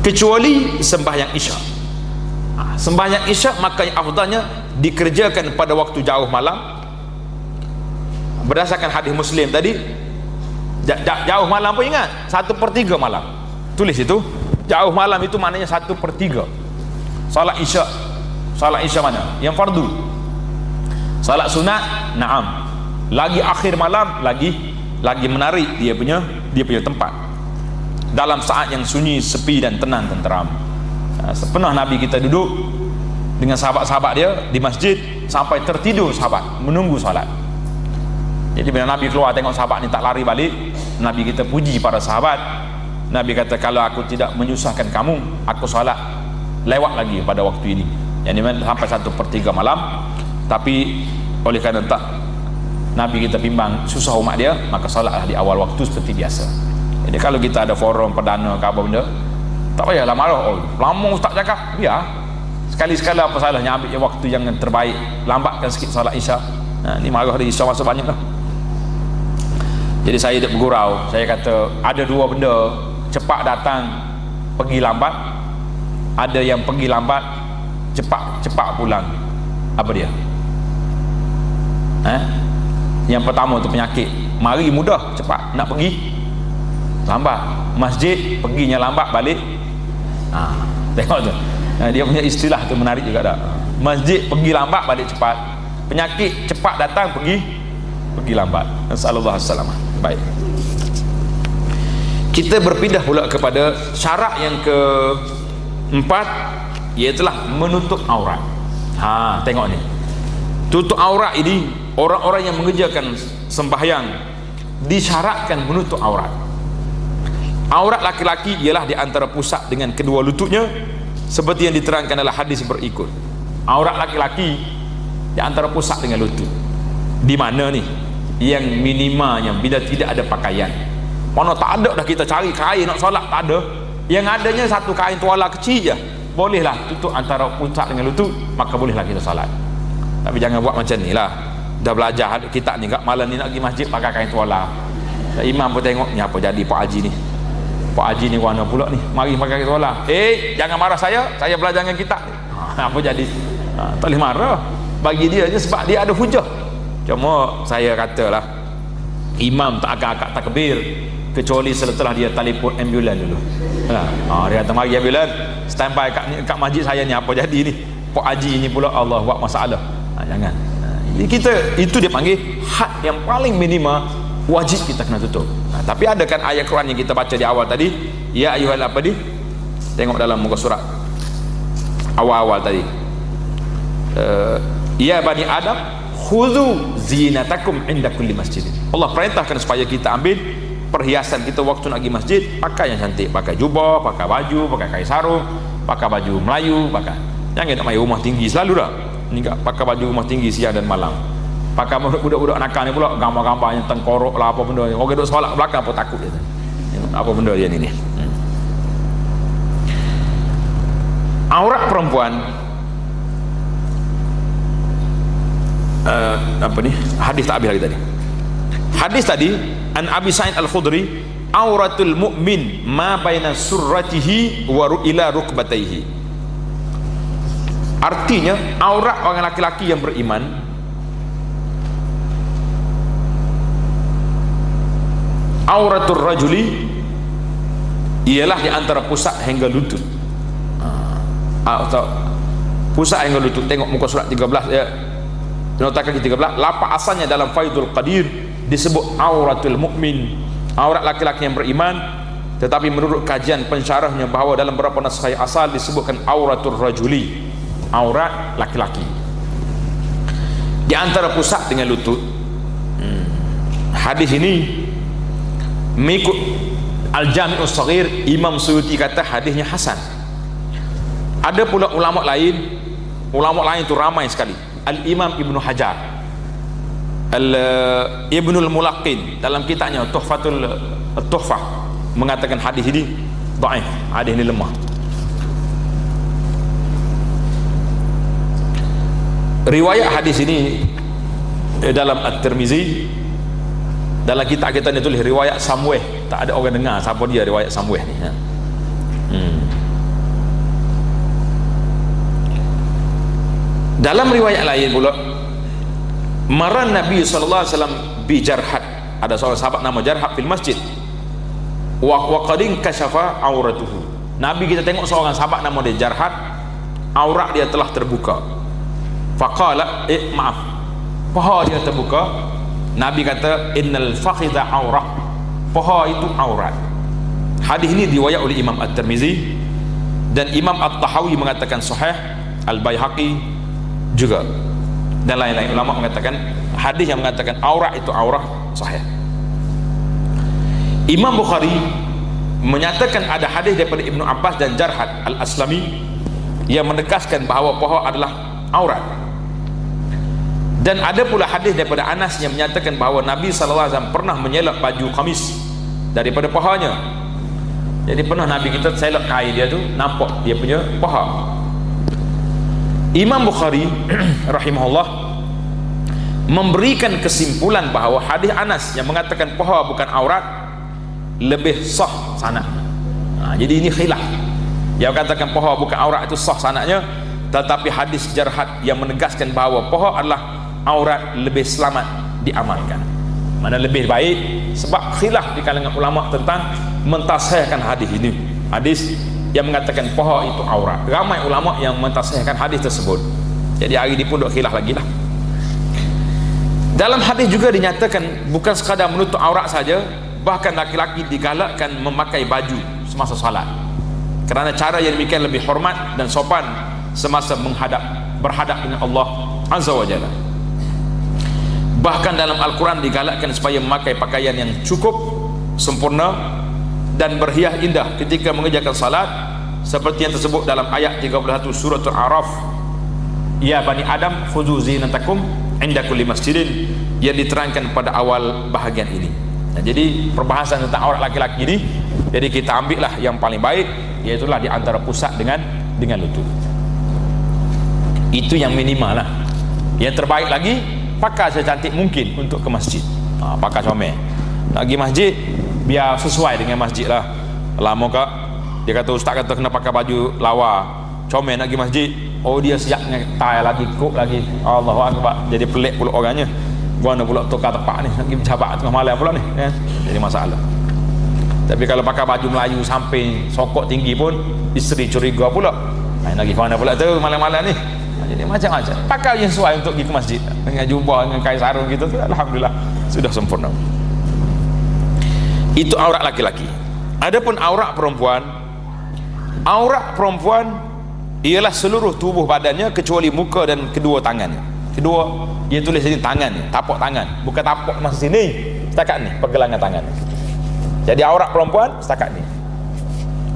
kecuali sembahyang isyak. Sembahyang isyak maka yang afdalnya dikerjakan pada waktu jauh malam, berdasarkan hadis Muslim tadi. Jauh malam pun ingat 1/3 malam, tulis itu. Jauh malam itu maknanya 1/3. Salat isyak mana? Yang fardu. Salat sunat, naam. Lagi akhir malam, lagi menarik dia punya tempat. Dalam saat yang sunyi, sepi dan tenang tenteram. Pernah Nabi kita duduk dengan sahabat-sahabat dia di masjid sampai tertidur sahabat menunggu salat. Jadi bila Nabi keluar tengok sahabat ni tak lari balik, Nabi kita puji para sahabat. Nabi kata, kalau aku tidak menyusahkan kamu, aku salat lewat lagi pada waktu ini, yang dimana sampai 1/3 malam. Tapi oleh kerana tak Nabi kita bimbang susah umat dia, maka salatlah di awal waktu seperti biasa. Jadi kalau kita ada forum perdana ke apa benda, tak payahlah marah, oh lama ustaz cakap, biar sekali-sekala apa salahnya ambil waktu yang terbaik, lambatkan sikit salat isyak. Ni marah dia isyak masa banyak dah. Jadi saya dah bergurau, saya kata ada dua benda, cepat datang pergi lambat, ada yang pergi lambat cepat pulang. Apa dia? Yang pertama tu penyakit, mari mudah cepat, nak pergi lambat. Masjid perginya lambat, balik tengok tu, dia punya istilah tu menarik juga dah. Masjid pergi lambat, balik cepat. Penyakit cepat datang, pergi lambat. Nasallallahu alaihi wasallam. Baik, kita berpindah pula kepada syarat yang keempat, ialah menutup aurat. Tengok ni, tutup aurat ini, orang-orang yang mengerjakan sembahyang disyaratkan menutup aurat. Aurat laki-laki ialah di antara pusat dengan kedua lututnya, seperti yang diterangkan dalam hadis berikut. Aurat laki-laki di antara pusat dengan lutut. Di mana ni? Yang minimanya bila tidak ada pakaian. Mana tak ada dah kita cari kain nak solat, tak ada. Yang adanya satu kain tuala kecil je, bolehlah tutup antara pusat dengan lutut, maka bolehlah kita solat. Tapi jangan buat macam ni lah. Dah belajar kita ni kat malam ni nak pergi masjid pakai kain tuala. Imam pun tengok ni apa jadi Pak Haji ni. Pak Haji ni warna pula ni, mari pakai kain tuala. Jangan marah saya belajar dengan kita. Apa jadi? Tak boleh marah. Bagi dia je sebab dia ada hujah. Cuma saya katalah, imam tak akan akad takbir kecuali setelah dia telefon ambulan dulu. Dia kata mari ambulan standby kat masjid saya ni, apa jadi ni Pak Haji ni pula Allah buat masalah. Jangan. Kita itu dia panggil had yang paling minima, wajib kita kena tutup. Tapi ada kan ayat Quran yang kita baca di awal tadi, ya ayyuhal apa di, tengok dalam muka surat awal-awal tadi, ya bani Adam khudhu zinatakum inda kulli masjid. Allah perintahkan supaya kita ambil perhiasan kita waktu nak pergi masjid, pakai yang cantik, pakai jubah, pakai baju, pakai kain sarung, pakai baju Melayu, pakai. Jangan nak main rumah tinggi selalu dah. Ni tak pakai baju rumah tinggi siang dan malam. Pakai budak-budak nakal ni pula gambar-gambar yang tengkorok lah apa benda. Orang duduk solat belakang pun takut dia. apa benda dia ni. Aurat perempuan, apa ni? Hadis tak habis lagi tadi. Hadis tadi an Abi Sa'id Al-Khudri, auratul mu'min ma baina surratihi wa ila rukbatayhi. Artinya aurat orang laki-laki yang beriman auratul rajuli ialah di antara pusat hingga lutut. Atau pusat hingga lutut. Tengok muka surat 13 ya. Nota kaki 13, lapak asalnya dalam Faidul Qadir disebut auratul mukmin, aurat laki-laki yang beriman, tetapi menurut kajian pensyarahnya bahawa dalam beberapa naskah asal disebutkan auratul rajuli, aurat laki-laki di antara pusat dengan lutut. Hadis ini mengikut Al-Jami'us Shaghir, Imam Suyuti kata hadisnya hasan. Ada pula ulama lain itu ramai sekali. Al-Imam Ibnu Hajar, Ibnul Mulaqin dalam kitabnya Tuhfatul Tuhfah mengatakan hadis ini dhaif, hadis ini lemah. Riwayat hadis ini dalam At-Tirmizi, dalam kitab kita ni tulis riwayat Samweh, tak ada orang dengar siapa dia riwayat Samweh ni. Dalam riwayat lain pula, maran Nabi sallallahu alaihi wasallam bi Jarhad, ada seorang sahabat nama Jarhad fil masjid wa qadin kashafa auratuhu. Nabi kita tengok seorang sahabat nama dia Jarhad, aurat dia telah terbuka. Faqala maaf, paha dia terbuka. Nabi kata innal fakhidha aurah, paha itu aurat. Hadis ini riwayat oleh Imam At-Tirmizi dan Imam At-Tahawi mengatakan sahih, Al-Baihaqi juga dan lain-lain ulama mengatakan hadis yang mengatakan aurat itu aurah sahih. Imam Bukhari menyatakan ada hadis daripada Ibnu Abbas dan Jarhad Al-Aslami yang menegaskan bahawa paha adalah aurat. Dan ada pula hadis daripada Anas yang menyatakan bahawa Nabi SAW pernah menyelak baju kamis daripada pahanya. Jadi pernah Nabi kita selak kain dia tu, nampak dia punya paha. Imam Bukhari rahimahullah memberikan kesimpulan bahawa hadis Anas yang mengatakan paha bukan aurat lebih sah sanad. Jadi ini khilaf. Yang katakan paha bukan aurat itu sah sanadnya, tetapi hadis Jarhad yang menegaskan bahawa paha adalah aurat lebih selamat diamalkan. Mana lebih baik, sebab khilaf di kalangan ulama tentang mentasihkan hadis ini. Hadis yang mengatakan paha itu aurat, ramai ulama yang mentasihkan hadis tersebut. Jadi hari ini pun duk khilaf lagi lah. Dalam hadis juga dinyatakan bukan sekadar menutup aurat saja, bahkan laki-laki digalakkan memakai baju semasa salat, kerana cara yang demikian lebih hormat dan sopan semasa berhadap dengan Allah Azza wa Jalla. Bahkan dalam Al-Quran digalakkan supaya memakai pakaian yang cukup sempurna dan berhias indah ketika mengerjakan salat, seperti yang tersebut dalam ayat 31 surah Al-A'raf, ya Bani Adam khudhu zinatakum inda kulli masjidin, yang diterangkan pada awal bahagian ini. Jadi perbahasan tentang aurat laki-laki ini, jadi kita ambil lah yang paling baik, iaitulah di antara pusat dengan lutut. Itu yang minimal lah. Yang terbaik lagi, pakai secantik mungkin untuk ke masjid. Pakai comel nak pergi masjid, biar sesuai dengan masjid lah. Lama kak dia kata, ustaz kata kena pakai baju lawa, comel nak pergi masjid, oh dia siap dengan tie lagi, kok lagi, Allahu Akbar. Jadi pelik pula orangnya, mana pula tukar tepak ni, nak pergi berjabat tengah malam pula ni ya? Jadi masalah. Tapi kalau pakai baju Melayu sampai sokok tinggi pun isteri curiga pula, nak pergi mana pula tu malam-malam ni. Jadi macam-macam, pakai yang sesuai untuk pergi ke masjid, dengan jubah, dengan kain sarung gitu tu, alhamdulillah sudah sempurna. Itu aurat laki-laki. Adapun aurat perempuan ialah seluruh tubuh badannya kecuali muka dan kedua tangannya. Kedua, dia tulis sini tangan, tapak tangan, bukan tapak masa sini, setakat ni pergelangan tangan. Jadi aurat perempuan setakat ni.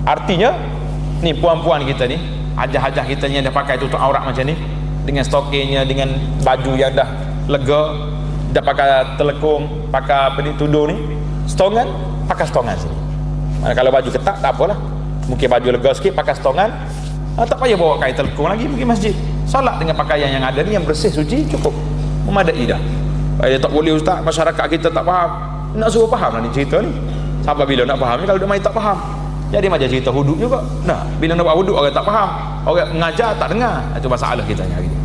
Artinya ni puan-puan kita ni, hajah-hajah kita yang dah pakai tutup aurat macam ni, dengan stokingnya, dengan baju yang dah lega, dah pakai telekung, pakai tudung ni, stongan, pakai stongan sini. Kalau baju ketat tak apalah, mungkin baju lega sikit pakai setongan, tak payah bawa kain telekung lagi pergi masjid, solat dengan pakaian yang ada ni, yang bersih suci cukup, memadai dah. Dia tak boleh ustaz, masyarakat kita tak faham. Nak suruh faham lah ni cerita ni. Sampai bila nak faham ni, kalau dia main tak faham. Jadi macam cerita hudud juga. Nah, bila nak buat hudud orang tak faham, orang mengajar tak dengar. Itu masalah kita hari ni.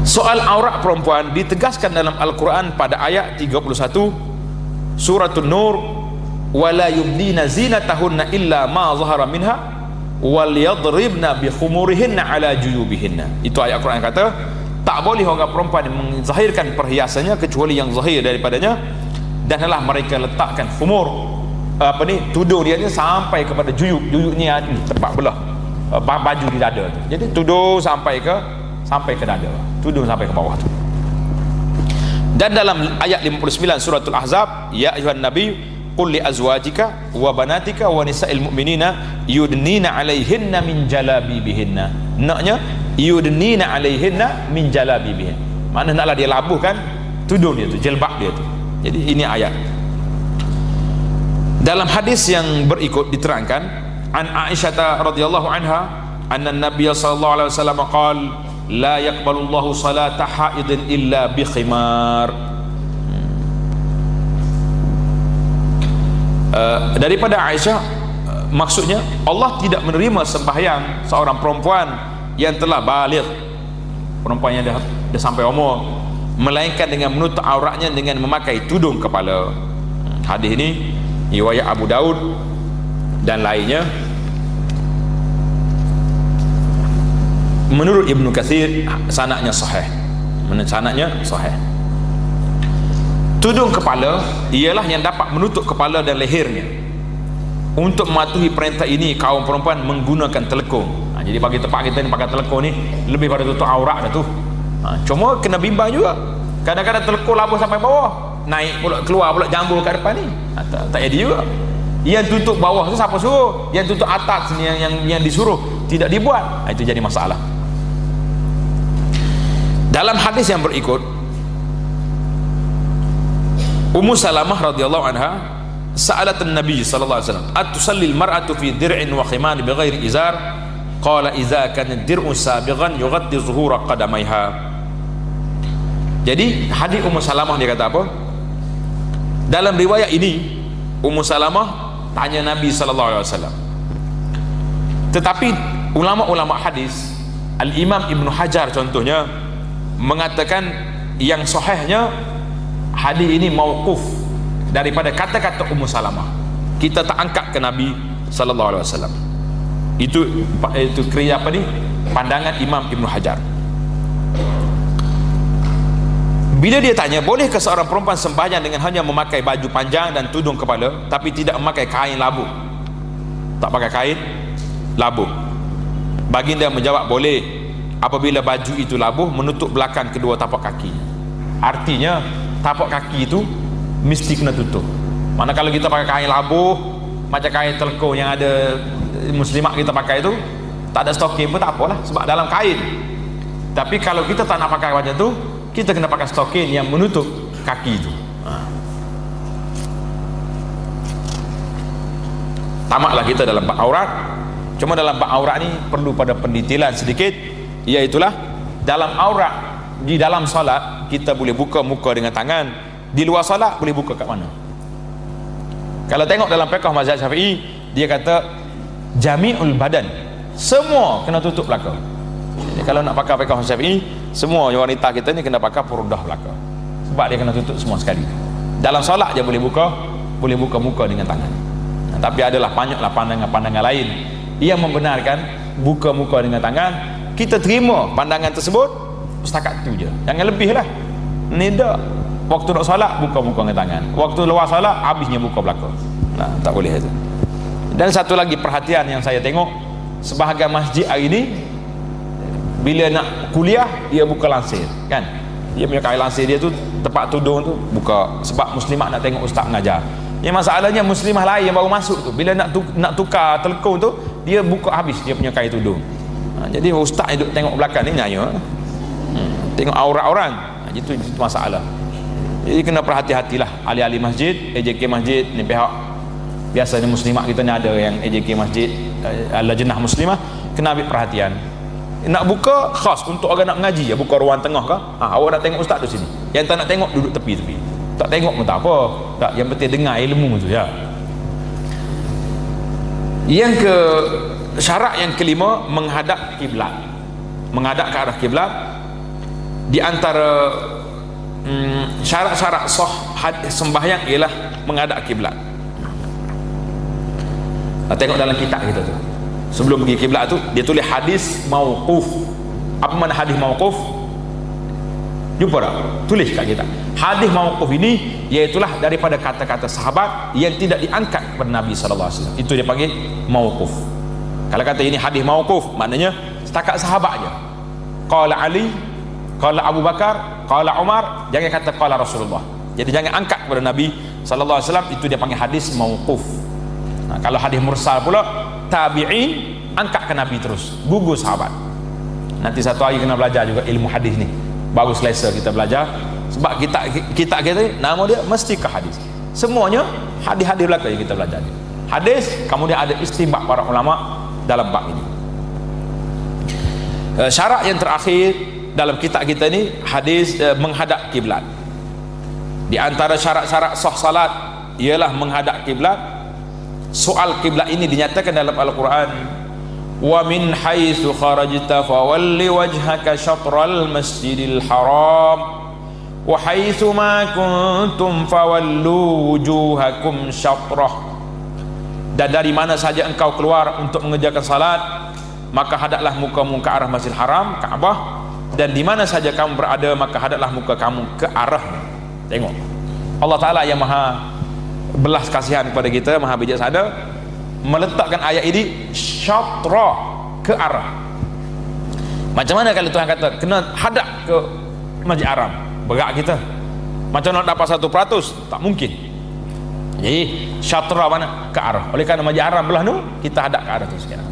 Soal aurat perempuan ditegaskan dalam Al-Quran pada ayat 31 surah An-Nur, wala yubdina zinatahunna illa ma zahara minha wal yadribna bi khumurihinna ala juyubihinna. Itu ayat Quran kata tak boleh orang perempuan menzahirkan perhiasannya kecuali yang zahir daripadanya, dan hendaklah mereka letakkan khumur, tudung dia ni sampai kepada juyuknya ni, tempat belah baju di dada tu. Jadi tudung sampai ke dada, tudung sampai ke bawah tu. Dan dalam ayat 59 suratul Ahzab, ya ayuhan nabi qul li azwajika wa banatika wa nisa'il mu'minina yudnina 'alaihinna min jalabibihinna. Naknya yudnina 'alaihinna min jalabibihin, makna naklah dia labuhkan tudung dia tu, jilbab dia tu. Jadi ini ayat. Dalam hadis yang berikut diterangkan an Aisyah radhiyallahu anha anna Nabiy sallallahu alaihi wasallam qala la yaqbalullahu salata haidin illa bi khimar. Daripada Aisyah, maksudnya Allah tidak menerima sembahyang seorang perempuan yang telah baligh, perempuan yang dah sampai umur, melainkan dengan menutup auratnya dengan memakai tudung kepala. Hadis ini riwayat Abu Daud dan lainnya. Menurut Ibnu Katsir sanadnya sahih. Tudung kepala ialah yang dapat menutup kepala dan lehernya. Untuk mematuhi perintah ini, kaum perempuan menggunakan telekung. Jadi bagi tempat kita ni pakai telekung ni lebih pada tutup aurat dah tu. Cuma kena bimbang juga. Kadang-kadang telekung labuh sampai bawah, naik pula, keluar pula jambul kat depan ni. Tak jadi juga. Yang tutup bawah tu siapa suruh? Yang tutup atas ni yang disuruh tidak dibuat. Itu jadi masalah. Dalam hadis yang berikut, Ummu Salamah radhiyallahu anha sa'alat an-nabi sallallahu alaihi wasallam atusalli al-mar'atu fi dir'in wa khiman bighairi izar, qala idza kana ad-dir'u sabighan yughatti zuhura qadamaiha. Jadi hadis Ummu Salamah dia kata apa? Dalam riwayat ini Ummu Salamah tanya Nabi sallallahu alaihi wasallam. Tetapi ulama-ulama hadis, Al-Imam Ibnu Hajar contohnya mengatakan yang sahihnya hadis ini mauquf daripada kata-kata Ummu Salamah. Kita tak angkat ke Nabi sallallahu alaihi wasallam. Itu kriya apa ni? Pandangan Imam Ibnu Hajar. Bila dia tanya, boleh ke seorang perempuan sembahyang dengan hanya memakai baju panjang dan tudung kepala tapi tidak memakai kain labuh? Tak pakai kain labuh. Baginda menjawab, boleh apabila baju itu labuh menutup belakang kedua tapak kaki. Artinya tapak kaki itu mesti kena tutup. Mana kalau kita pakai kain labuh macam kain telekung yang ada muslimat kita pakai itu, tak ada stocking pun tak apalah sebab dalam kain. Tapi kalau kita tak nak pakai macam tu, kita kena pakai stocking yang menutup kaki itu. Tamatlah kita dalam bab aurat. Cuma dalam bab aurat ni perlu pada pendetailan sedikit, iaitulah dalam aurat di dalam solat kita boleh buka muka dengan tangan, di luar solat boleh buka kat mana? Kalau tengok dalam fiqh mazhab Syafi'i, dia kata jami'ul badan, semua kena tutup belakang. Jadi kalau nak pakai fiqh Syafi'i, semua wanita kita ni kena pakai purdah belakang, sebab dia kena tutup semua sekali. Dalam solat je boleh buka muka dengan tangan. Tapi adalah banyaklah pandangan-pandangan lain yang membenarkan buka muka dengan tangan. Kita terima pandangan tersebut setakat tu je, jangan lebih lah. Ni dah waktu nak solat buka muka dengan tangan, waktu luar solat habisnya buka belakang. Tak boleh itu. Dan satu lagi perhatian yang saya tengok, sebahagian masjid hari ini bila nak kuliah dia buka lansir kan, dia punya kain lansir dia tu tempat tudung tu buka, sebab muslimah nak tengok ustaz mengajar. Yang masalahnya muslimah lain yang baru masuk tu, bila nak tukar telekung tu dia buka habis dia punya kain tudung. Jadi ustaz duduk tengok belakang ni nyaya, tengok aurat orang. Itu masalah. Jadi kena berhati-hatilah ahli-ahli masjid, AJK masjid ni, pihak biasanya muslimat kita ni ada yang AJK masjid, lajnah muslimah, kena ambil perhatian. Nak buka khas untuk orang nak mengaji, ya buka ruang tengah ke? Awak nak tengok ustaz tu sini. Yang tak nak tengok duduk tepi-tepi. Tak tengok pun tak apa. Tak, yang penting dengar ilmu tu ya. Yang ke syarat yang kelima, menghadap kiblat. Menghadap ke arah kiblat. Di antara syarat-syarat sah sembahyang ialah menghadap kiblat. Tengok dalam kitab kita tu, sebelum pergi kiblat tu dia tulis hadis mauquf. Apa makna hadis mauquf? Jumpa tak? Tulis kat kita. Hadis mauquf ini iaitulah daripada kata-kata sahabat yang tidak diangkat kepada Nabi sallallahu alaihi wasallam. Itu dia panggil mauquf. Kalau kata ini hadis mauquf, maknanya setakat sahabat je. Qala Ali, qala Abu Bakar, qala Umar, jangan kata qala Rasulullah. Jadi jangan angkat kepada Nabi sallallahu alaihi wasallam, itu dia panggil hadis mauquf. Kalau hadis mursal pula, tabi'in angkat ke Nabi terus, gugur sahabat. Nanti satu hari kena belajar juga ilmu hadis ni, baru selesa kita belajar. Sebab kita nama dia mesti ke hadis. Semuanya hadis-hadis belakang yang kita belajar ni. Hadis, kemudian ada istinbat para ulama dalam bab ini. Syarat yang terakhir dalam kitab kita ni, hadis menghadap kiblat. Di antara syarat-syarat sah salat ialah menghadap kiblat. Soal kiblat ini dinyatakan dalam Al-Quran, wa min haitsu kharajta fawalli wajhaka syatral masjidil haram wa haitsu ma kuntum fawallu wujuhakum syatrah. Dan dari mana saja engkau keluar untuk mengerjakan salat, maka hadaplah mukamu ke arah Masjidil Haram, Kaabah, dan di mana saja kamu berada, maka hadaplah muka kamu ke arahnya. Tengok, Allah Ta'ala yang maha belas kasihan kepada kita, maha bijaksana, meletakkan ayat ini syatra, ke arah. Macam mana kalau Tuhan kata kena hadap ke Masjid Haram? Berat kita. Macam nak dapat 100%? Tak mungkin. Jadi syatra mana? Ke arah. Oleh kerana Masjid Haram belah tu, kita hadap ke arah tu sekarang.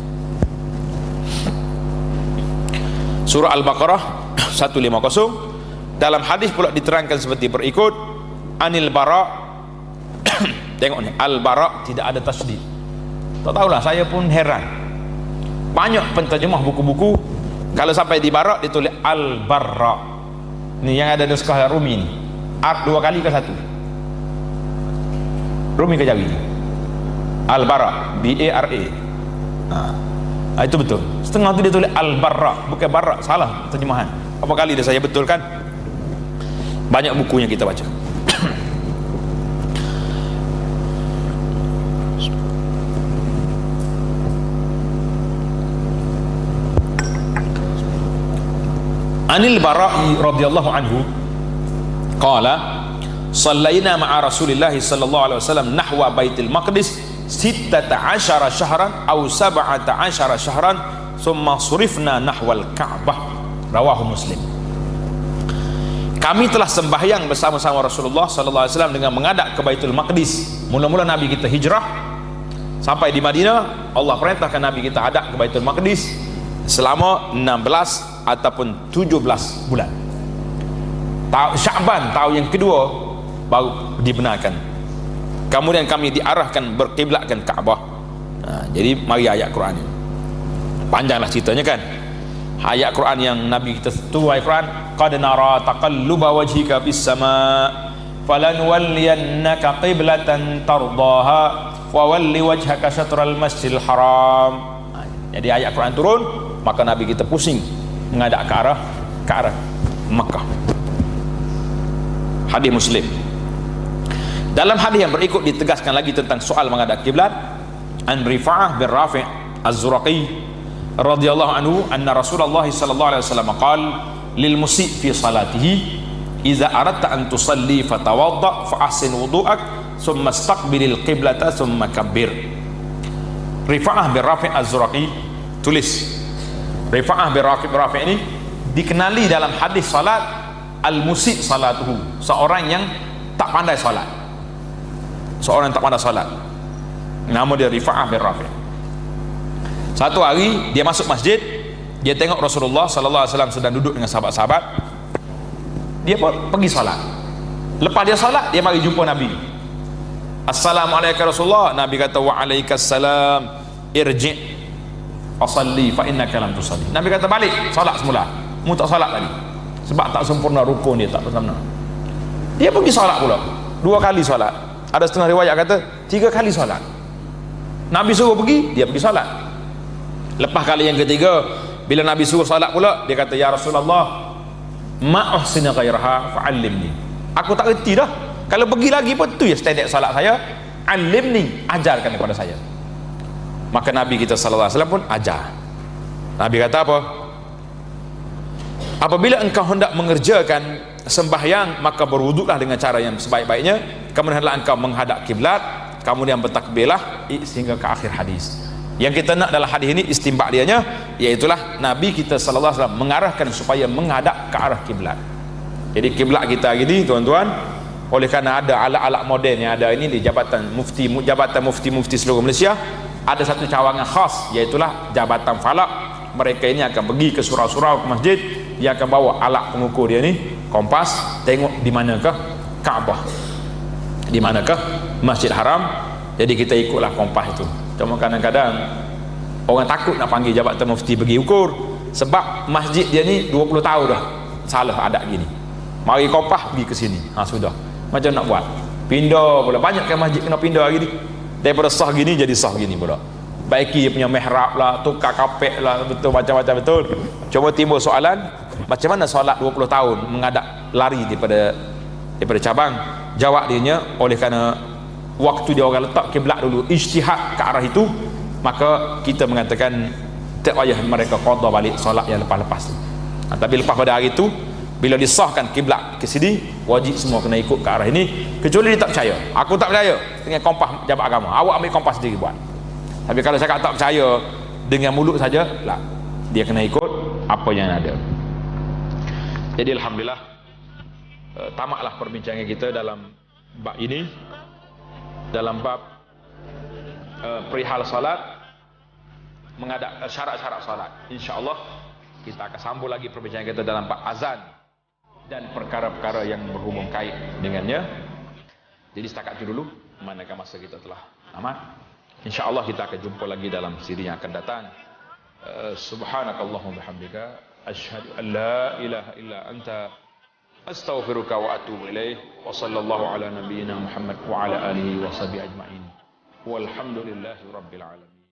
Surah Al-Baqarah 150. Dalam hadis pula diterangkan seperti berikut, Anil Bara. Tengok ni, Al-Bara tidak ada tasydid. Tak tahulah, saya pun heran. Banyak penterjemah buku-buku, kalau sampai di Bara ditulis Al-Barra. Ni yang ada nuskah Rumi ni. Dua kali ke satu? Rumi ke Jawi? Al-Bara, B-A-R-A. Itu betul. Setengah tu dia tulis Al-Barra, bukan Barra. Salah terjemahan. Apa kali dah saya betulkan? Banyak bukunya kita baca. Anil Bara'i radhiyallahu anhu qala sallaina ma'a Rasulillah sallallahu alaihi wasallam nahwa Baitul Maqdis 16 syahran atau 17 syahran thumma surifna nahwal Ka'bah, rawahu Muslim. Kami telah sembahyang bersama-sama Rasulullah sallallahu alaihi wasallam dengan menghadap ke Baitul Maqdis. Mula-mula Nabi kita hijrah sampai di Madinah, Allah perintahkan Nabi kita hadap ke Baitul Maqdis selama 16 ataupun 17 bulan. Sya'ban tahun yang kedua baru dibenarkan. Kemudian kami diarahkan berkiblatkan Kaabah. Jadi mari ayat Quran ni. Panjanglah ceritanya kan. Ayat Quran yang Nabi kita tu, ayat Quran, qad nara taqalluba wajhika fis sama falanwalliyannaka qiblatan tardaha wa walli wajhaka syatral masjidil haram. Jadi ayat Quran turun, maka Nabi kita pusing menghadap ke arah Makkah. Hadis Muslim. Dalam hadis yang berikut ditegaskan lagi tentang soal menghadap kiblat. An Rifa'ah bin Rafi' Az-Zuraqi radhiyallahu anhu anna Rasulullah sallallahu alaihi wasallam qala lil musi' fi salatihi idza aradta an tusalli fatawadda fa ahsin wudu'ak thumma istaqbilil qiblata thumma kabbir. Rifa'ah bin Rafi' Az-Zuraqi tulis, Rifa'ah bin Rafi' ini dikenali dalam hadis salat al-musi' salatuhu, seorang yang tak pandai salat. Seorang yang tak pandai salat. Nama dia Rifa'ah bin Rafi'. Satu hari dia masuk masjid, dia tengok Rasulullah sallallahu alaihi wasallam sedang duduk dengan sahabat-sahabat. Dia pergi salat. Lepas dia salat, dia mari jumpa Nabi. Assalamualaikum Rasulullah. Nabi kata waalaikumsalam, irji' fasalli fa innaka lam tusalli. Nabi kata balik salat semula, mu tak salat tadi sebab tak sempurna rukun dia, tak sempurna. Dia pergi salat pula 2 kali salat. Ada setengah riwayat kata 3 kali salat. Nabi suruh pergi, dia pergi salat. Lepas kali yang ketiga, bila Nabi suruh salat pula, dia kata ya Rasulullah, ma uhsina ghairaha fa'allimni. Aku tak reti dah, kalau pergi lagi pun tu ya standard salat saya. Alimni, ajarkan kepada saya. Maka Nabi kita sallallahu alaihi wasallam pun ajar. Nabi kata apa? Apabila engkau hendak mengerjakan sembahyang, maka berwuduklah dengan cara yang sebaik-baiknya, kemudian engkau menghadap kiblat, kemudian bertakbirlah, sehingga ke akhir hadis. Yang kita nak dalam hadis ini istimbak dianya, iaitulah Nabi kita sallallahu alaihi wasallam mengarahkan supaya menghadap ke arah kiblat. Jadi kiblat kita gini tuan-tuan, oleh kerana ada alat-alat moden yang ada ini di Jabatan Mufti seluruh Malaysia, ada satu cawangan khas, iaitulah Jabatan Falak. Mereka ini akan pergi ke surau-surau, ke masjid, dia akan bawa alat pengukur dia ni, kompas, tengok di manakah Kaabah, di manakah Masjid Haram. Jadi kita ikutlah kompas itu. Cuma kadang-kadang orang takut nak panggil Jabatan Mufti pergi ukur, sebab masjid dia ni 20 tahun dah salah adat gini. Mari kompas pergi ke sini, sudah. Macam nak buat? Pindah pula, banyak kan masjid kena pindah lagi ni. Daripada sah gini jadi sah gini pula. Baiki dia punya mihrab lah, tukar kapek lah, betul macam-macam betul. Cuma timbul soalan, macam mana solat 20 tahun menghadap lari daripada cabang? Jawab dia, oleh kerana waktu dia orang letak kiblat dulu ijtihad ke arah itu, maka kita mengatakan tak payah mereka qada balik solat yang lepas-lepas tu. Tapi lepas pada hari itu, bila disahkan kiblat ke sini, wajib semua kena ikut ke arah ini, kecuali dia tak percaya. Aku tak percaya dengan kompas jabat agama, awak ambil kompas sendiri buat. Tapi kalau saya tak percaya dengan mulut saja, lah, dia kena ikut apa yang ada. Jadi alhamdulillah, tamatlah perbincangan kita dalam bab ini, dalam bab perihal salat, menghadap syarat-syarat salat. InsyaAllah kita akan sambung lagi perbincangan kita dalam bab azan dan perkara-perkara yang berhubung kait dengannya. Jadi setakat itu dulu, manakah masa kita telah tamat. InsyaAllah kita akan jumpa lagi dalam siri yang akan datang. Subhanakallahumma bihamdika, asyhadu an la ilaha illa anta, astaghfiruka wa atubu ilaih. Wa sallallahu ala nabiyyina Muhammad wa ala alihi wa sahbihi ajma'in. Walhamdulillahi rabbil alamin.